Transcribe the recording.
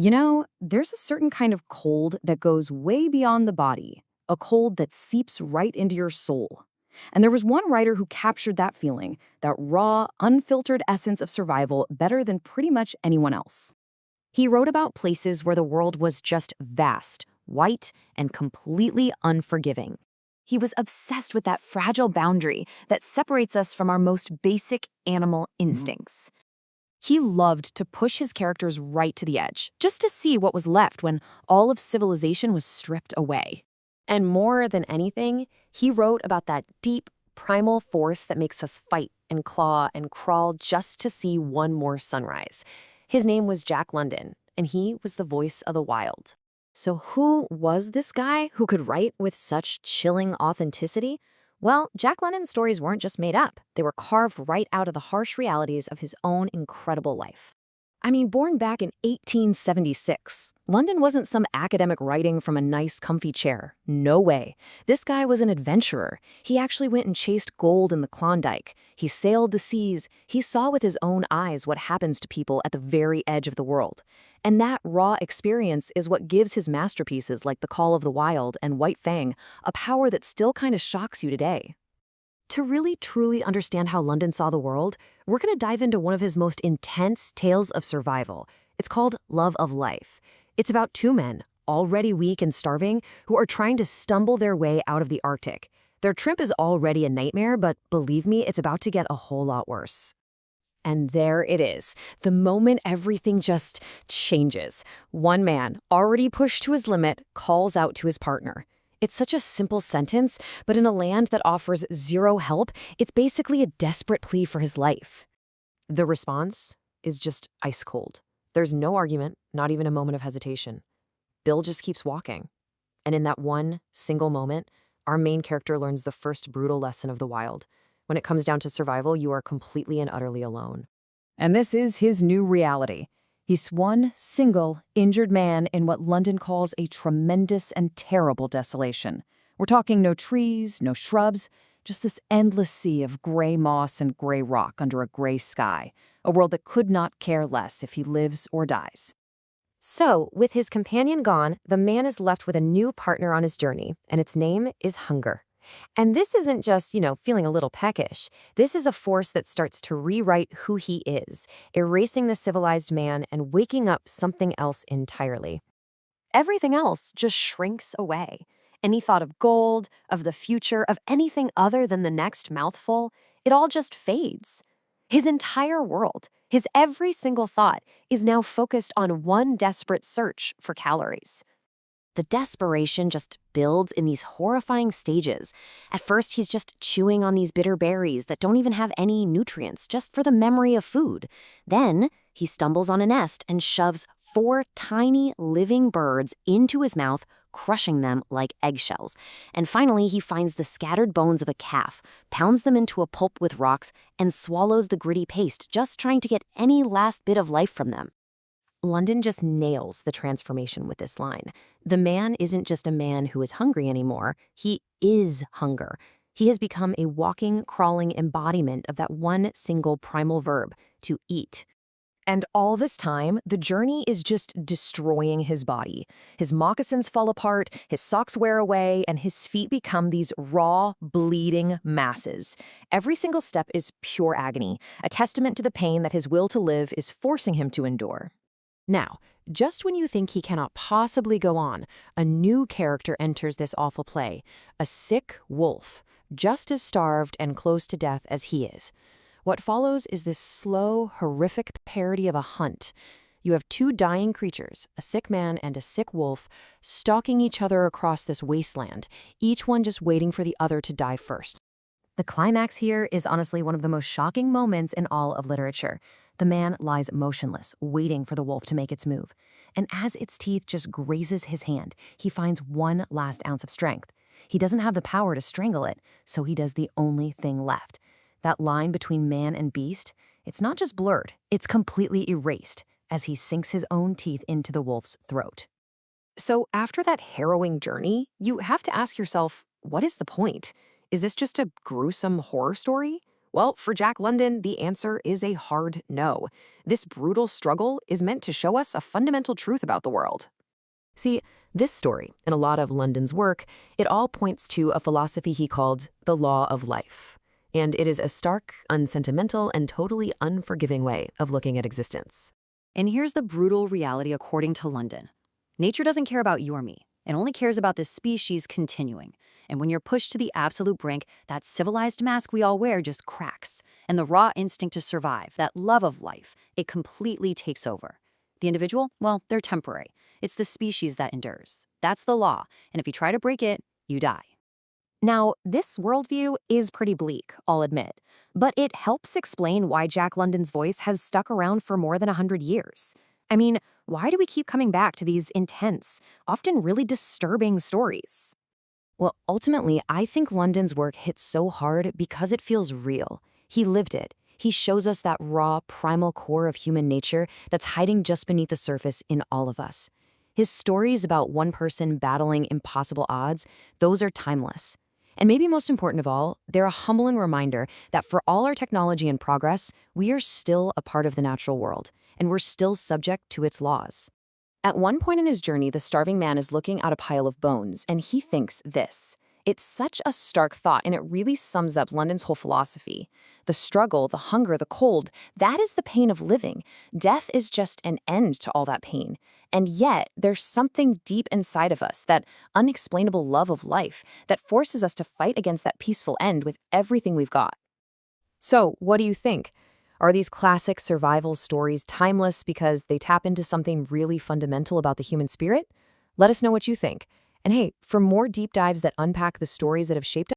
There's a certain kind of cold that goes way beyond the body, a cold that seeps right into your soul. And there was one writer who captured that feeling, that raw, unfiltered essence of survival better than pretty much anyone else. He wrote about places where the world was just vast, white, and completely unforgiving. He was obsessed with that fragile boundary that separates us from our most basic animal instincts. He loved to push his characters right to the edge, just to see what was left when all of civilization was stripped away. And more than anything, he wrote about that deep, primal force that makes us fight and claw and crawl just to see one more sunrise. His name was Jack London, and he was the voice of the wild. So who was this guy who could write with such chilling authenticity? Well, Jack London's stories weren't just made up. They were carved right out of the harsh realities of his own incredible life. I mean, born back in 1876, London wasn't some academic writing from a nice, comfy chair. No way. This guy was an adventurer. He actually went and chased gold in the Klondike. He sailed the seas. He saw with his own eyes what happens to people at the very edge of the world. And that raw experience is what gives his masterpieces like The Call of the Wild and White Fang a power that still kind of shocks you today. To really truly understand how London saw the world, we're going to dive into one of his most intense tales of survival. It's called Love of Life. It's about two men, already weak and starving, who are trying to stumble their way out of the Arctic. Their trip is already a nightmare, but believe me, it's about to get a whole lot worse. And there it is, the moment everything just changes. One man, already pushed to his limit, calls out to his partner. It's such a simple sentence, but in a land that offers zero help, it's basically a desperate plea for his life. The response is just ice cold. There's no argument, not even a moment of hesitation. Bill just keeps walking. And in that one single moment, our main character learns the first brutal lesson of the wild. When it comes down to survival, you are completely and utterly alone. And this is his new reality. He's one single, injured man in what London calls a tremendous and terrible desolation. We're talking no trees, no shrubs, just this endless sea of gray moss and gray rock under a gray sky, a world that could not care less if he lives or dies. So, with his companion gone, the man is left with a new partner on his journey, and its name is hunger. And this isn't just, feeling a little peckish. This is a force that starts to rewrite who he is, erasing the civilized man and waking up something else entirely. Everything else just shrinks away. Any thought of gold, of the future, of anything other than the next mouthful, it all just fades. His entire world, his every single thought, is now focused on one desperate search for calories. The desperation just builds in these horrifying stages. At first, he's just chewing on these bitter berries that don't even have any nutrients, just for the memory of food. Then, he stumbles on a nest and shoves 4 tiny living birds into his mouth, crushing them like eggshells. And finally, he finds the scattered bones of a calf, pounds them into a pulp with rocks, and swallows the gritty paste, just trying to get any last bit of life from them. London just nails the transformation with this line. The man isn't just a man who is hungry anymore. He is hunger. He has become a walking, crawling embodiment of that one single primal verb, to eat. And all this time, the journey is just destroying his body. His moccasins fall apart, his socks wear away, and his feet become these raw, bleeding masses. Every single step is pure agony, a testament to the pain that his will to live is forcing him to endure. Now, just when you think he cannot possibly go on, a new character enters this awful play, a sick wolf, just as starved and close to death as he is. What follows is this slow, horrific parody of a hunt. You have 2 dying creatures, a sick man and a sick wolf, stalking each other across this wasteland, each one just waiting for the other to die first. The climax here is honestly one of the most shocking moments in all of literature. The man lies motionless, waiting for the wolf to make its move. And as its teeth just grazes his hand, he finds one last ounce of strength. He doesn't have the power to strangle it, so he does the only thing left. That line between man and beast, it's not just blurred, it's completely erased as he sinks his own teeth into the wolf's throat. So after that harrowing journey, you have to ask yourself, what is the point? Is this just a gruesome horror story? Well, for Jack London, the answer is a hard no. This brutal struggle is meant to show us a fundamental truth about the world. See, this story, and a lot of London's work, it all points to a philosophy he called the law of life. And it is a stark, unsentimental, and totally unforgiving way of looking at existence. And here's the brutal reality according to London. Nature doesn't care about you or me. It only cares about this species continuing. And when you're pushed to the absolute brink, that civilized mask we all wear just cracks. And the raw instinct to survive, that love of life, it completely takes over. The individual, well, they're temporary. It's the species that endures. That's the law. And if you try to break it, you die. Now, this worldview is pretty bleak, I'll admit, but it helps explain why Jack London's voice has stuck around for more than 100 years. I mean, why do we keep coming back to these intense, often really disturbing stories? Well, ultimately, I think London's work hits so hard because it feels real. He lived it. He shows us that raw, primal core of human nature that's hiding just beneath the surface in all of us. His stories about one person battling impossible odds, those are timeless. And maybe most important of all, they're a humbling reminder that for all our technology and progress, we are still a part of the natural world, and we're still subject to its laws. At one point in his journey, the starving man is looking at a pile of bones, and he thinks this. It's such a stark thought, and it really sums up London's whole philosophy. The struggle, the hunger, the cold, that is the pain of living. Death is just an end to all that pain. And yet, there's something deep inside of us, that unexplainable love of life, that forces us to fight against that peaceful end with everything we've got. So, what do you think? Are these classic survival stories timeless because they tap into something really fundamental about the human spirit? Let us know what you think. And hey, for more deep dives that unpack the stories that have shaped